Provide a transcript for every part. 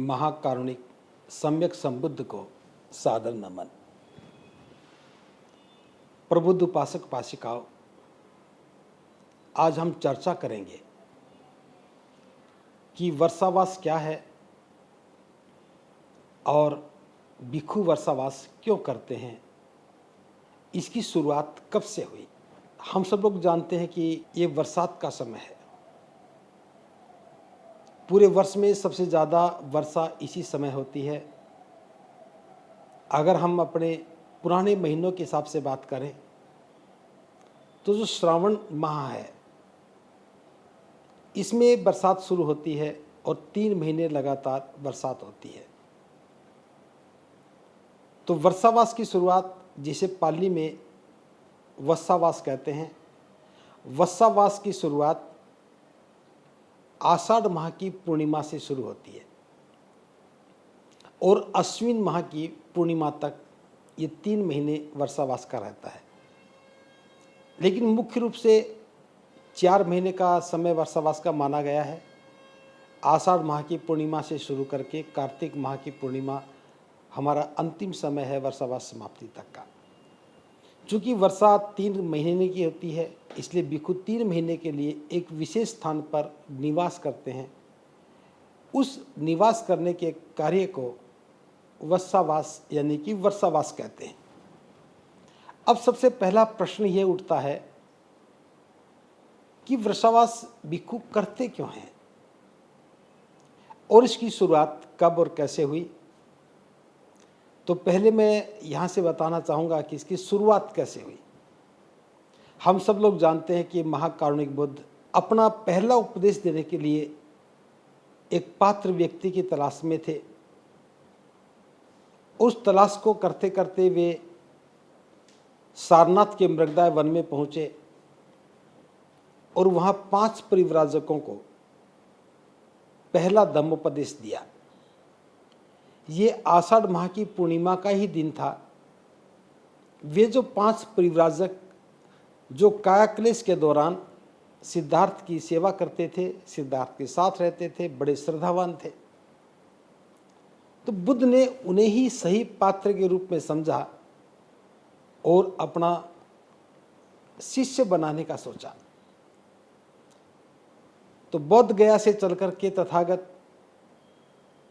महाकारुणिक सम्यक संबुद्ध को सादर नमन। प्रबुद्ध उपासक उपासिकाओं, आज हम चर्चा करेंगे कि वर्षावास क्या है और भिक्षु वर्षावास क्यों करते हैं, इसकी शुरुआत कब से हुई। हम सब लोग जानते हैं कि ये बरसात का समय है। पूरे वर्ष में सबसे ज़्यादा वर्षा इसी समय होती है। अगर हम अपने पुराने महीनों के हिसाब से बात करें तो जो श्रावण माह है, इसमें बरसात शुरू होती है और 3 महीने लगातार बरसात होती है। तो वर्षावास की शुरुआत, जिसे पाली में वस्सावास कहते हैं, वस्सावास की शुरुआत आषाढ़ माह की पूर्णिमा से शुरू होती है और अश्विन माह की पूर्णिमा तक ये 3 महीने वर्षावास का रहता है। लेकिन मुख्य रूप से 4 महीने का समय वर्षावास का माना गया है। आषाढ़ माह की पूर्णिमा से शुरू करके कार्तिक माह की पूर्णिमा हमारा अंतिम समय है वर्षावास समाप्ति तक का। चूँकि वर्षा 3 महीने की होती है, इसलिए भिक्षु 3 महीने के लिए एक विशेष स्थान पर निवास करते हैं। उस निवास करने के कार्य को वस्सावास यानी कि वर्षावास कहते हैं। अब सबसे पहला प्रश्न ये उठता है कि वर्षावास भिक्षु करते क्यों हैं और इसकी शुरुआत कब और कैसे हुई। तो पहले मैं यहाँ से बताना चाहूँगा कि इसकी शुरुआत कैसे हुई। हम सब लोग जानते हैं कि महाकारुणिक बुद्ध अपना पहला उपदेश देने के लिए एक पात्र व्यक्ति की तलाश में थे। उस तलाश को करते करते वे सारनाथ के मृगदाय वन में पहुँचे और वहाँ 5 परिव्राजकों को पहला धम्मोपदेश दिया। ये आषाढ़ माह की पूर्णिमा का ही दिन था। वे जो 5 परिव्राजक जो कायाक्लेश के दौरान सिद्धार्थ की सेवा करते थे, सिद्धार्थ के साथ रहते थे, बड़े श्रद्धावान थे, तो बुद्ध ने उन्हें ही सही पात्र के रूप में समझा और अपना शिष्य बनाने का सोचा। तो बोध गया से चलकर के तथागत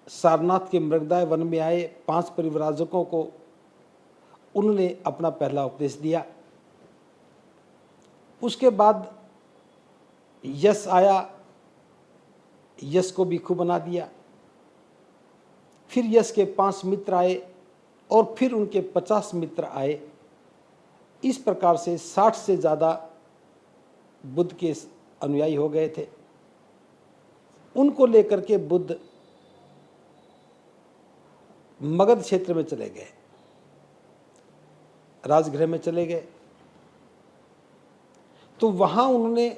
सारनाथ के मृगदाय वन में आए 5 परिव्राजकों को उन्होंने अपना पहला उपदेश दिया। उसके बाद यश आया, यश को भिक्षु बना दिया। फिर यश के 5 मित्र आए और फिर उनके 50 मित्र आए। इस प्रकार से 60 से ज़्यादा बुद्ध के अनुयायी हो गए थे। उनको लेकर के बुद्ध मगध क्षेत्र में चले गए, राजगृह में चले गए। तो वहां उन्होंने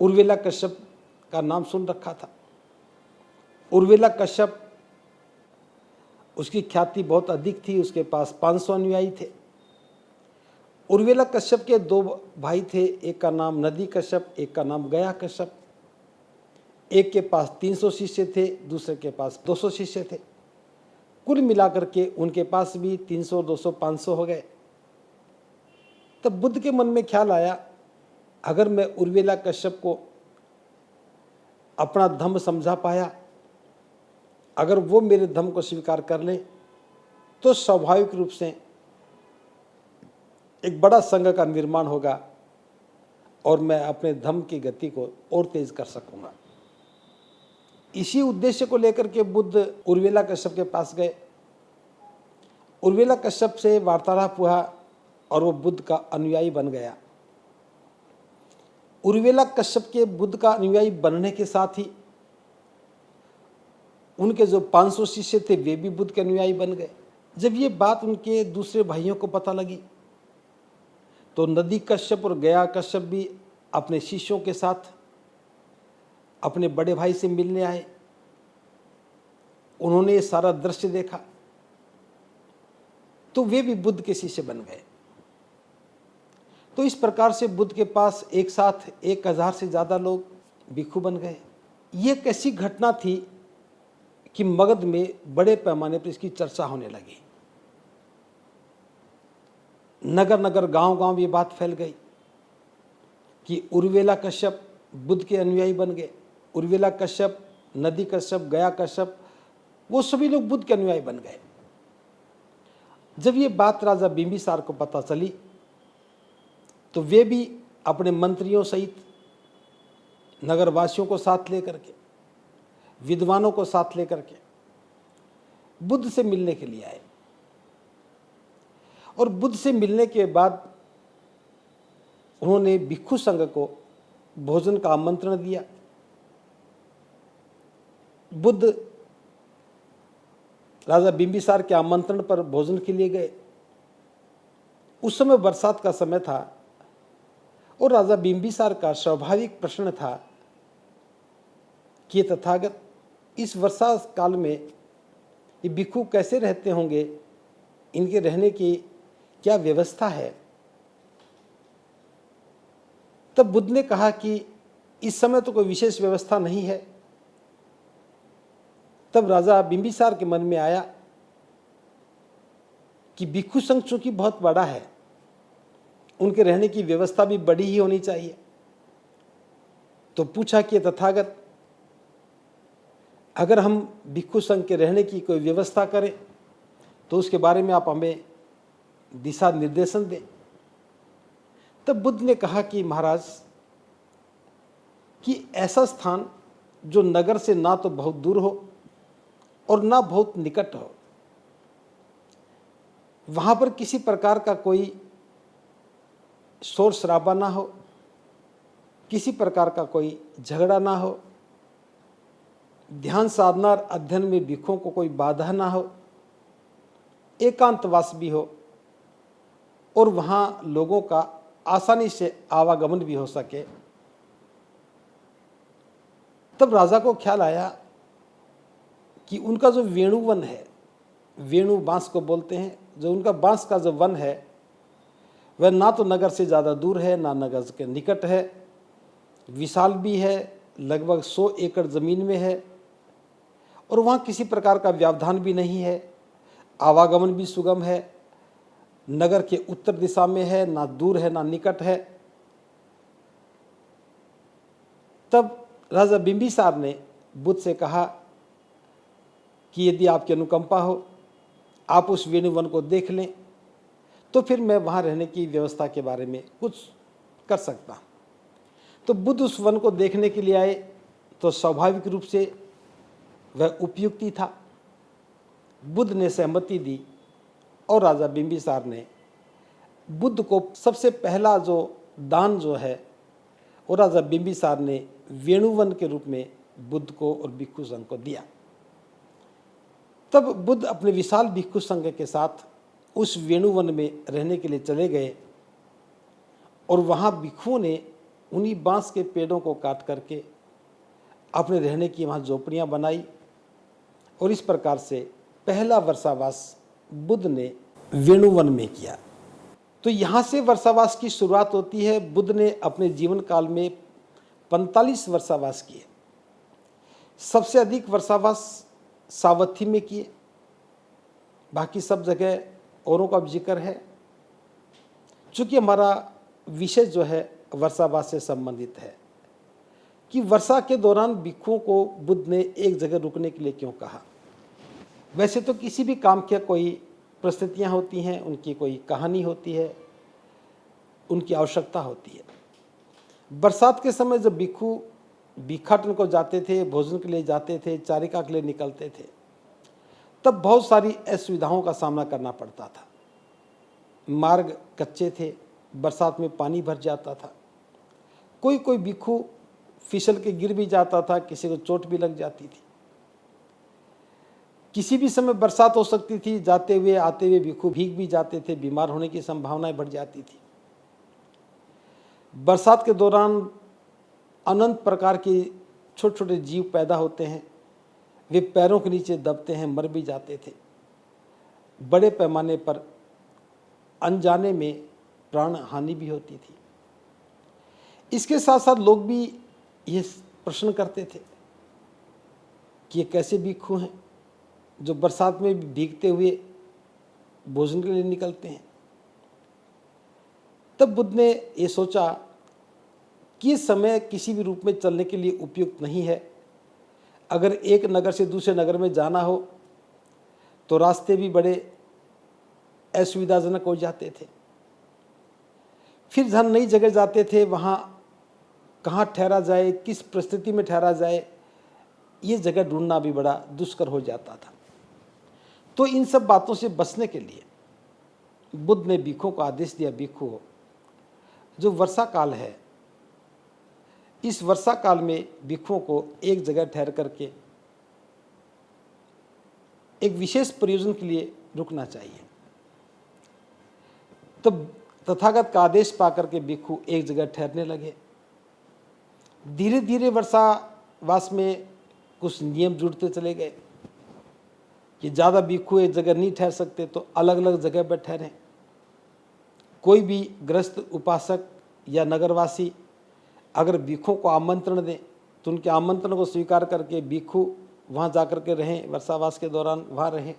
उर्वेला कश्यप का नाम सुन रखा था। उर्वेला कश्यप, उसकी ख्याति बहुत अधिक थी, उसके पास 500 अनुयायी थे। उर्वेला कश्यप के 2 भाई थे, एक का नाम नदी कश्यप, एक का नाम गया कश्यप। एक के पास 300 शिष्य थे, दूसरे के पास 200 शिष्य थे। कुल मिलाकर के उनके पास भी 300, 200, 500 हो गए। तब बुद्ध के मन में ख्याल आया, अगर मैं उर्वेला कश्यप को अपना धम्म समझा पाया, अगर वो मेरे धम्म को स्वीकार कर ले, तो स्वाभाविक रूप से एक बड़ा संघ का निर्माण होगा और मैं अपने धम्म की गति को और तेज कर सकूंगा। इसी उद्देश्य को लेकर के बुद्ध उर्वेला कश्यप के पास गए। उर्वेला कश्यप से वार्तालाप हुआ और वो बुद्ध का अनुयायी बन गया। उर्वेला कश्यप के बुद्ध का अनुयायी बनने के साथ ही उनके जो 500 शिष्य थे वे भी बुद्ध के अनुयायी बन गए। जब ये बात उनके दूसरे भाइयों को पता लगी तो नदी कश्यप और गया कश्यप भी अपने शिष्यों के साथ अपने बड़े भाई से मिलने आए। उन्होंने ये सारा दृश्य देखा तो वे भी बुद्ध के शिष्य बन गए। तो इस प्रकार से बुद्ध के पास एक साथ 1000 से ज़्यादा लोग भिक्षु बन गए। ये एक ऐसी घटना थी कि मगध में बड़े पैमाने पर इसकी चर्चा होने लगी। नगर नगर गांव गांव ये बात फैल गई कि उर्वेला कश्यप बुद्ध के अनुयायी बन गए। उर्वेला कश्यप, नदी कश्यप, गया कश्यप, वो सभी लोग बुद्ध के अनुयायी बन गए। जब ये बात राजा बिंबिसार को पता चली तो वे भी अपने मंत्रियों सहित नगरवासियों को साथ लेकर के, विद्वानों को साथ लेकर के बुद्ध से मिलने के लिए आए। और बुद्ध से मिलने के बाद उन्होंने भिक्षु संघ को भोजन का आमंत्रण दिया। बुद्ध राजा बिंबिसार के आमंत्रण पर भोजन के लिए गए। उस समय बरसात का समय था और राजा बिंबिसार का स्वाभाविक प्रश्न था कि तथागत इस वर्षा काल में ये भिक्षु कैसे रहते होंगे, इनके रहने की क्या व्यवस्था है। तब बुद्ध ने कहा कि इस समय तो कोई विशेष व्यवस्था नहीं है। तब राजा बिंबिसार के मन में आया कि भिक्षु संघ चूंकि बहुत बड़ा है, उनके रहने की व्यवस्था भी बड़ी ही होनी चाहिए। तो पूछा कि तथागत अगर हम भिक्षु संघ के रहने की कोई व्यवस्था करें तो उसके बारे में आप हमें दिशा निर्देशन दें। तब बुद्ध ने कहा कि महाराज कि ऐसा स्थान जो नगर से ना तो बहुत दूर हो और ना बहुत निकट हो, वहां पर किसी प्रकार का कोई शोर शराबा ना हो, किसी प्रकार का कोई झगड़ा ना हो, ध्यान साधना और अध्ययन में भिक्षुओं को कोई बाधा ना हो, एकांतवास भी हो और वहां लोगों का आसानी से आवागमन भी हो सके। तब राजा को ख्याल आया कि उनका जो वेणुवन है, वेणु बांस को बोलते हैं, जो उनका बांस का जो वन है वह ना तो नगर से ज़्यादा दूर है ना नगर के निकट है, विशाल भी है, लगभग 100 एकड़ ज़मीन में है और वहाँ किसी प्रकार का व्यवधान भी नहीं है, आवागमन भी सुगम है, नगर के उत्तर दिशा में है, ना दूर है ना निकट है। तब राजा बिंबिसार ने बुद्ध से कहा कि यदि आपकी अनुकंपा हो, आप उस वेणुवन को देख लें तो फिर मैं वहाँ रहने की व्यवस्था के बारे में कुछ कर सकता। तो बुद्ध उस वन को देखने के लिए आए तो स्वाभाविक रूप से वह उपयुक्ति था। बुद्ध ने सहमति दी और राजा बिंबिसार ने बुद्ध को सबसे पहला जो दान जो है वो राजा बिंबिसार ने वेणुवन के रूप में बुद्ध को और भिक्षु संघ को दिया। तब बुद्ध अपने विशाल भिक्षु संघ के साथ उस वेणुवन में रहने के लिए चले गए और वहाँ भिक्षुओं ने उन्हीं बांस के पेड़ों को काट करके अपने रहने की वहाँ झोपड़ियाँ बनाई और इस प्रकार से पहला वर्षावास बुद्ध ने वेणुवन में किया। तो यहाँ से वर्षावास की शुरुआत होती है। बुद्ध ने अपने जीवन काल में 45 वर्षावास किए। सबसे अधिक वर्षावास सावथी में किए, बाकी सब जगह औरों का जिक्र है। चूँकि हमारा विषय जो है वर्षावास से संबंधित है कि वर्षा के दौरान भिक्षुओं को बुद्ध ने एक जगह रुकने के लिए क्यों कहा। वैसे तो किसी भी काम की कोई परिस्थितियाँ होती हैं, उनकी कोई कहानी होती है, उनकी आवश्यकता होती है। बरसात के समय जब भिक्षु भिक्षाटन को जाते थे, भोजन के लिए जाते थे, चारिका के लिए निकलते थे, तब बहुत सारी असुविधाओं का सामना करना पड़ता था। मार्ग कच्चे थे, बरसात में पानी भर जाता था, कोई कोई भिक्षु फिसल के गिर भी जाता था, किसी को चोट भी लग जाती थी। किसी भी समय बरसात हो सकती थी, जाते हुए आते हुए भिक्षु भीग भी जाते थे, बीमार होने की संभावनाएं बढ़ जाती थी। बरसात के दौरान अनंत प्रकार के छोटे छोटे जीव पैदा होते हैं, वे पैरों के नीचे दबते हैं, मर भी जाते थे। बड़े पैमाने पर अनजाने में प्राण हानि भी होती थी। इसके साथ साथ लोग भी ये प्रश्न करते थे कि ये कैसे भिक्षु हैं, जो बरसात में भी भीगते हुए भोजन के लिए निकलते हैं। तब बुद्ध ने ये सोचा कि ये समय किसी भी रूप में चलने के लिए उपयुक्त नहीं है। अगर एक नगर से दूसरे नगर में जाना हो तो रास्ते भी बड़े असुविधाजनक हो जाते थे। फिर जहाँ नई जगह जाते थे वहाँ कहाँ ठहरा जाए, किस परिस्थिति में ठहरा जाए, ये जगह ढूंढना भी बड़ा दुष्कर हो जाता था। तो इन सब बातों से बचने के लिए बुद्ध ने भिक्षुओं को आदेश दिया, भिक्षुओं, जो वर्षा काल है, इस वर्षा काल में भिक्षुओं को एक जगह ठहर करके एक विशेष प्रयोजन के लिए रुकना चाहिए। तब तथागत का आदेश पाकर के भिक्षु एक जगह ठहरने लगे। धीरे धीरे वर्षावास में कुछ नियम जुड़ते चले गए कि ज़्यादा भिक्षु एक जगह नहीं ठहर सकते तो अलग अलग जगह पर ठहरें। कोई भी गृहस्थ, उपासक या नगरवासी अगर भिक्षुओं को आमंत्रण दें तो उनके आमंत्रण को स्वीकार करके भिक्षु वहाँ जाकर के रहें, वर्षावास के दौरान वहाँ रहें।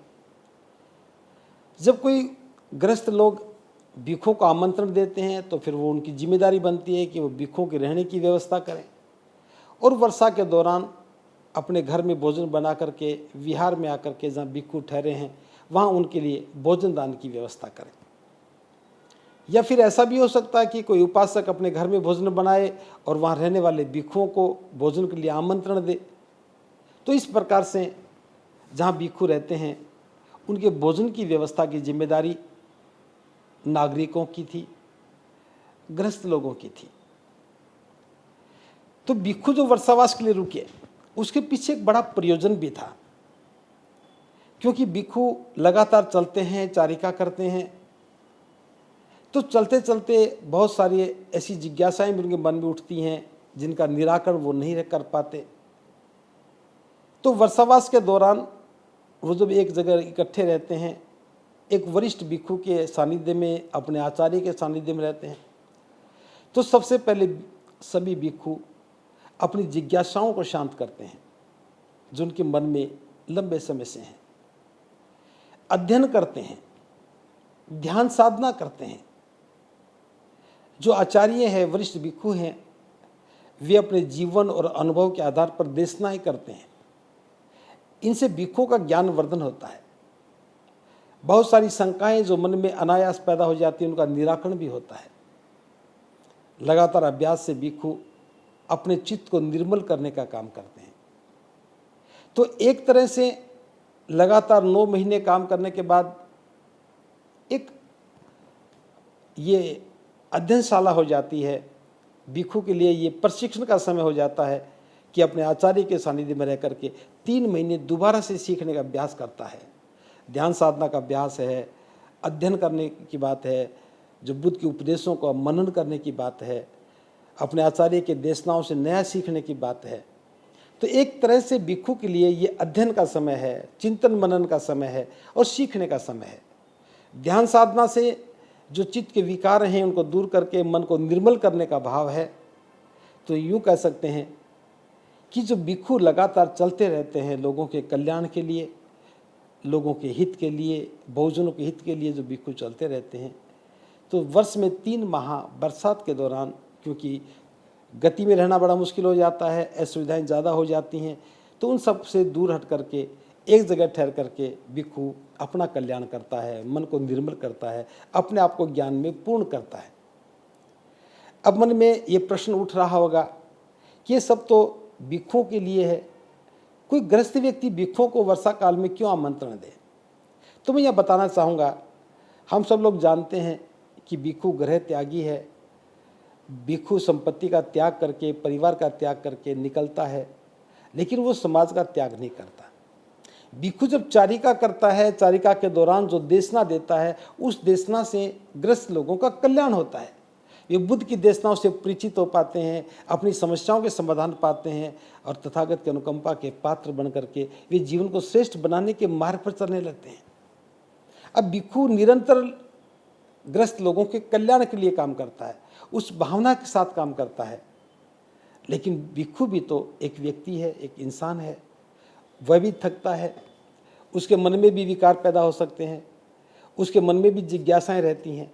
जब कोई गृहस्थ लोग भिक्षुओं को आमंत्रण देते हैं तो फिर वो उनकी जिम्मेदारी बनती है कि वो भिक्षुओं के रहने की व्यवस्था करें और वर्षा के दौरान अपने घर में भोजन बना करके विहार में आकर के जहाँ भिक्षु ठहरे हैं वहाँ उनके लिए भोजन दान की व्यवस्था करें। या फिर ऐसा भी हो सकता है कि कोई उपासक अपने घर में भोजन बनाए और वहाँ रहने वाले भिक्षुओं को भोजन के लिए आमंत्रण दे। तो इस प्रकार से जहाँ भिक्षु रहते हैं उनके भोजन की व्यवस्था की जिम्मेदारी नागरिकों की थी, गृहस्थ लोगों की थी। तो भिक्षु जो वर्षावास के लिए रुके उसके पीछे एक बड़ा प्रयोजन भी था, क्योंकि भिक्षु लगातार चलते हैं, चारिका करते हैं, तो चलते चलते बहुत सारी ऐसी जिज्ञासाएं भी उनके मन में उठती हैं जिनका निराकरण वो नहीं कर पाते। तो वर्षावास के दौरान वो जब एक जगह इकट्ठे रहते हैं, एक वरिष्ठ भिक्षु के सानिध्य में, अपने आचार्य के सानिध्य में रहते हैं, तो सबसे पहले सभी भिक्षु अपनी जिज्ञासाओं को शांत करते हैं जो उनके मन में लंबे समय से हैं। अध्ययन करते हैं, ध्यान साधना करते हैं। जो आचार्य हैं, वरिष्ठ भिक्षु हैं, वे अपने जीवन और अनुभव के आधार पर देशनाएं करते हैं। इनसे भिक्षुओं का ज्ञान वर्धन होता है। बहुत सारी शंकाएं जो मन में अनायास पैदा हो जाती हैं उनका निराकरण भी होता है। लगातार अभ्यास से भिक्षु अपने चित्त को निर्मल करने का काम करते हैं। तो एक तरह से लगातार 9 महीने काम करने के बाद एक ये अध्ययनशाला हो जाती है। भिक्षु के लिए ये प्रशिक्षण का समय हो जाता है कि अपने आचार्य के सानिध्य में रह करके 3 महीने दोबारा से सीखने का अभ्यास करता है। ध्यान साधना का अभ्यास है, अध्ययन करने की बात है, जो बुद्ध के उपदेशों को मनन करने की बात है, अपने आचार्य के देशनाओं से नया सीखने की बात है। तो एक तरह से भिक्षु के लिए ये अध्ययन का समय है, चिंतन मनन का समय है और सीखने का समय है। ध्यान साधना से जो चित्त के विकार हैं उनको दूर करके मन को निर्मल करने का भाव है। तो यूँ कह सकते हैं कि जो भिक्षु लगातार चलते रहते हैं लोगों के कल्याण के लिए, लोगों के हित के लिए, बहुजनों के हित के लिए जो भिक्षु चलते रहते हैं, तो वर्ष में 3 माह बरसात के दौरान, क्योंकि गति में रहना बड़ा मुश्किल हो जाता है, असुविधाएं ज़्यादा हो जाती हैं, तो उन सब से दूर हट करके एक जगह ठहर करके भिक्षु अपना कल्याण करता है, मन को निर्मल करता है, अपने आप को ज्ञान में पूर्ण करता है। अब मन में ये प्रश्न उठ रहा होगा कि ये सब तो भिक्षुओं के लिए है, कोई गृहस्थ व्यक्ति भिक्षुओं को वर्षा काल में क्यों आमंत्रण दे? तो मैं यह बताना चाहूँगा, हम सब लोग जानते हैं कि भिक्षु गृह त्यागी है। भिक्षु संपत्ति का त्याग करके, परिवार का त्याग करके निकलता है, लेकिन वो समाज का त्याग नहीं करता। भिक्षु जब चारिका करता है, चारिका के दौरान जो देशना देता है, उस देशना से ग्रस्त लोगों का कल्याण होता है। वे बुद्ध की देशनाओं से परिचित हो पाते हैं, अपनी समस्याओं के समाधान पाते हैं और तथागत के अनुकंपा के पात्र बन करके वे जीवन को श्रेष्ठ बनाने के मार्ग पर चलने लगते हैं। अब भिक्षु निरंतर ग्रस्त लोगों के कल्याण के लिए काम करता है, उस भावना के साथ काम करता है। लेकिन भिक्षु भी तो एक व्यक्ति है, एक इंसान है, वह भी थकता है, उसके मन में भी विकार पैदा हो सकते हैं, उसके मन में भी जिज्ञासाएं रहती हैं।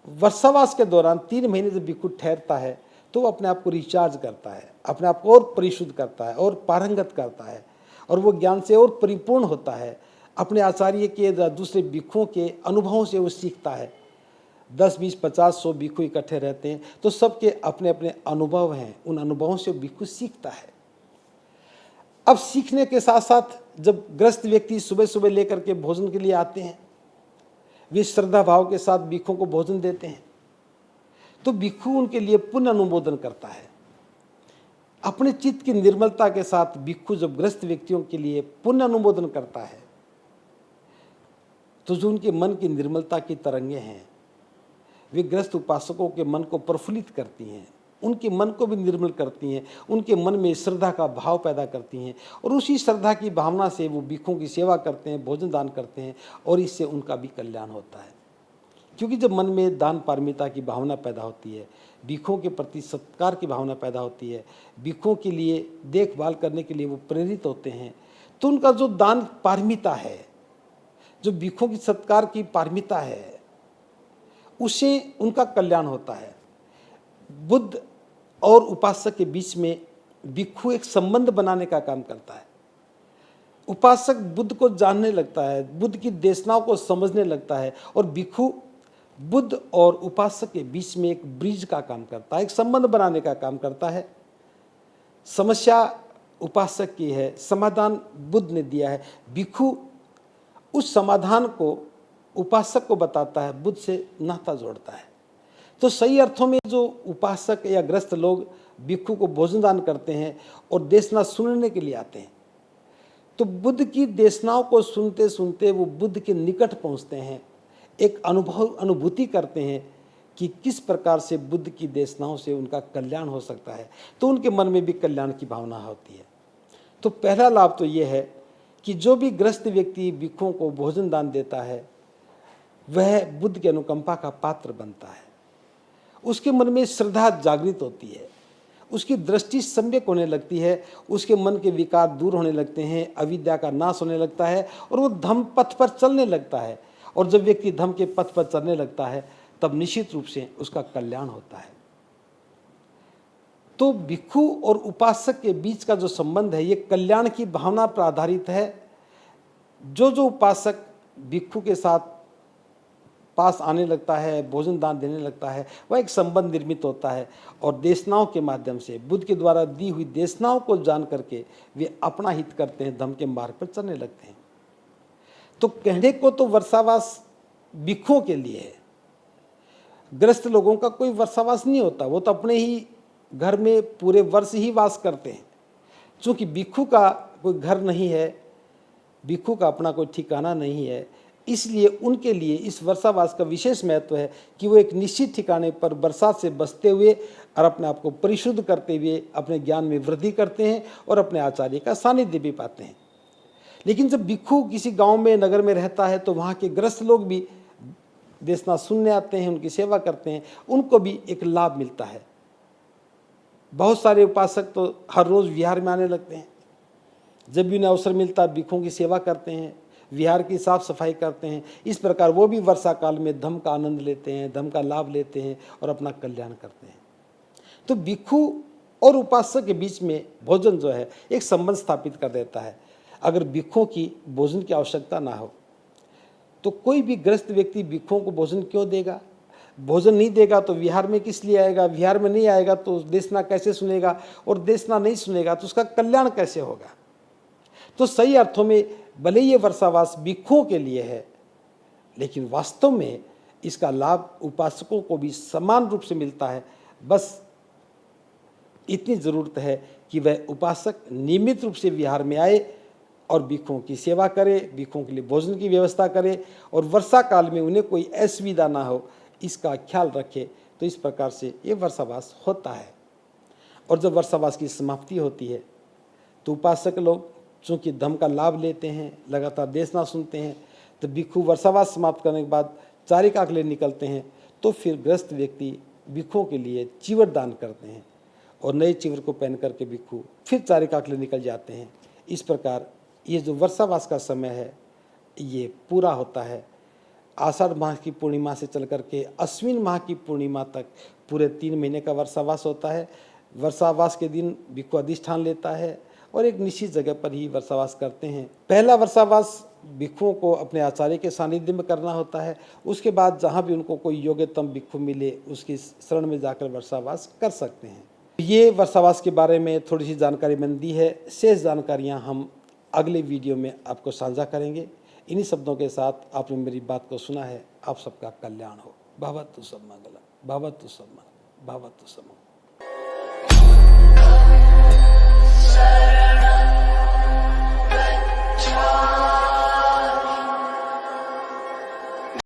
वर्षावास के दौरान 3 महीने जब भिक्षु ठहरता है तो वो अपने आप को रिचार्ज करता है, अपने आप को और परिशुद्ध करता है और पारंगत करता है, और वो ज्ञान से और परिपूर्ण होता है। अपने आचार्य के, दूसरे भिक्षुओं के अनुभवों से वो सीखता है। 10, 20, 50, 100 भिक्षु इकट्ठे रहते हैं तो सबके अपने अपने अनुभव हैं, उन अनुभवों से भिक्षु सीखता है। अब सीखने के साथ साथ जब ग्रस्त व्यक्ति सुबह सुबह लेकर के भोजन के लिए आते हैं, वे श्रद्धा भाव के साथ भिक्षुओं को भोजन देते हैं, तो भिक्षु उनके लिए पुण्य अनुमोदन करता है। अपने चित्त की निर्मलता के साथ भिक्षु जब ग्रस्त व्यक्तियों के लिए पुण्य अनुमोदन करता है तो जो उनके मन की निर्मलता की तरंगे हैं वे ग्रस्त उपासकों के मन को प्रफुल्लित करती हैं, उनके मन को भी निर्मल करती हैं, उनके मन में श्रद्धा का भाव पैदा करती हैं, और उसी श्रद्धा की भावना से वो भिक्षुओं की सेवा करते हैं, भोजन दान करते हैं, और इससे उनका भी कल्याण होता है। क्योंकि जब मन में दान पारमिता की भावना पैदा होती है, भिक्षुओं के प्रति सत्कार की भावना पैदा होती है, भिक्षुओं के लिए देखभाल करने के लिए वो प्रेरित होते हैं, तो उनका जो दान पारमिता है, जो भिक्षुओं की सत्कार की पारमिता है, उससे उनका कल्याण होता है। बुद्ध और उपासक के बीच में भिक्षु एक संबंध बनाने का काम करता है। उपासक बुद्ध को जानने लगता है, बुद्ध की देशनाओं को समझने लगता है, और भिक्षु बुद्ध और उपासक के बीच में एक ब्रिज का काम करता है, एक संबंध बनाने का काम करता है। समस्या उपासक की है, समाधान बुद्ध ने दिया है, भिक्षु उस समाधान को उपासक को बताता है, बुद्ध से नाता जोड़ता है। तो सही अर्थों में जो उपासक या ग्रस्त लोग भिक्षु को भोजन दान करते हैं और देशना सुनने के लिए आते हैं, तो बुद्ध की देशनाओं को सुनते सुनते वो बुद्ध के निकट पहुंचते हैं, एक अनुभूति करते हैं कि किस प्रकार से बुद्ध की देशनाओं से उनका कल्याण हो सकता है, तो उनके मन में भी कल्याण की भावना होती है। तो पहला लाभ तो ये है कि जो भी ग्रस्त व्यक्ति भिक्षुओं को भोजन दान देता है वह बुद्ध की अनुकंपा का पात्र बनता है, उसके मन में श्रद्धा जागृत होती है, उसकी दृष्टि सम्यक होने लगती है, उसके मन के विकार दूर होने लगते हैं, अविद्या का नाश होने लगता है, और वो धम्म पथ पर चलने लगता है। और जब व्यक्ति धम्म के पथ पर चलने लगता है तब निश्चित रूप से उसका कल्याण होता है। तो भिक्षु और उपासक के बीच का जो संबंध है ये कल्याण की भावना पर आधारित है। जो जो उपासक भिक्षु के साथ पास आने लगता है, भोजन दान देने लगता है, वह एक संबंध निर्मित होता है, और देशनाओं के माध्यम से बुद्ध के द्वारा दी हुई देशनाओं को जान करके वे अपना हित करते हैं, धम्म के मार्ग पर चलने लगते हैं। तो कहने को तो वर्षावास भिक्षुओं के लिए है, ग्रस्त लोगों का कोई वर्षावास नहीं होता, वो तो अपने ही घर में पूरे वर्ष ही वास करते हैं। चूँकि भिक्षु का कोई घर नहीं है, भिक्षु का अपना कोई ठिकाना नहीं है, इसलिए उनके लिए इस वर्षावास का विशेष महत्व है कि वो एक निश्चित ठिकाने पर बरसात से बचते हुए और अपने आप को परिशुद्ध करते हुए अपने ज्ञान में वृद्धि करते हैं और अपने आचार्य का सानिध्य भी पाते हैं। लेकिन जब भिक्षु किसी गांव में, नगर में रहता है तो वहाँ के ग्रस्त लोग भी देशना सुनने आते हैं, उनकी सेवा करते हैं, उनको भी एक लाभ मिलता है। बहुत सारे उपासक तो हर रोज़ विहार में आने लगते हैं, जब भी उन्हें अवसर मिलता है भिक्षुओं की सेवा करते हैं, विहार की साफ सफाई करते हैं। इस प्रकार वो भी वर्षा काल में धम्म का आनंद लेते हैं, धम्म का लाभ लेते हैं और अपना कल्याण करते हैं। तो भिक्षु और उपासक के बीच में भोजन जो है एक संबंध स्थापित कर देता है। अगर भिक्षुओं की भोजन की आवश्यकता ना हो तो कोई भी ग्रस्त व्यक्ति भिक्षुओं को भोजन क्यों देगा? भोजन नहीं देगा तो विहार में किस लिए आएगा? विहार में नहीं आएगा तो देशना कैसे सुनेगा? और देशना नहीं सुनेगा तो उसका कल्याण कैसे होगा? तो सही अर्थों में भले ये वर्षावास भिक्षुओं के लिए है, लेकिन वास्तव में इसका लाभ उपासकों को भी समान रूप से मिलता है। बस इतनी ज़रूरत है कि वह उपासक नियमित रूप से विहार में आए और भिक्षुओं की सेवा करे, भिक्षुओं के लिए भोजन की व्यवस्था करे, और वर्षा काल में उन्हें कोई असुविधा ना हो इसका ख्याल रखे। तो इस प्रकार से ये वर्षावास होता है। और जब वर्षावास की समाप्ति होती है तो उपासक लोग चूँकि धम्म का लाभ लेते हैं, लगातार देशना सुनते हैं, तो भिक्षु वर्षावास समाप्त करने के बाद चारिका के लिए निकलते हैं। तो फिर ग्रस्त व्यक्ति भिक्षुओं के लिए चीवर दान करते हैं और नए चीवर को पहन करके भिक्षु फिर चारिका के लिए निकल जाते हैं। इस प्रकार ये जो वर्षावास का समय है ये पूरा होता है। आषाढ़ माह की पूर्णिमा से चल कर के अश्विन माह की पूर्णिमा तक पूरे 3 महीने का वर्षावास होता है। वर्षावास के दिन भिक्षु अधिष्ठान लेता है और एक निश्चित जगह पर ही वर्षावास करते हैं। पहला वर्षावास भिक्षुओं को अपने आचार्य के सानिध्य में करना होता है। उसके बाद जहाँ भी उनको कोई योग्यतम भिक्षु मिले उसकी शरण में जाकर वर्षावास कर सकते हैं। ये वर्षावास के बारे में थोड़ी सी जानकारी मैंने दी है। शेष जानकारियाँ हम अगले वीडियो में आपको साझा करेंगे। इन्हीं शब्दों के साथ आपने मेरी बात को सुना है। आप सबका कल्याण हो। भवतु सब मंगलम, भवतु सब मंगलम, भवतु सब मंगलम। शरणं गच्छामि।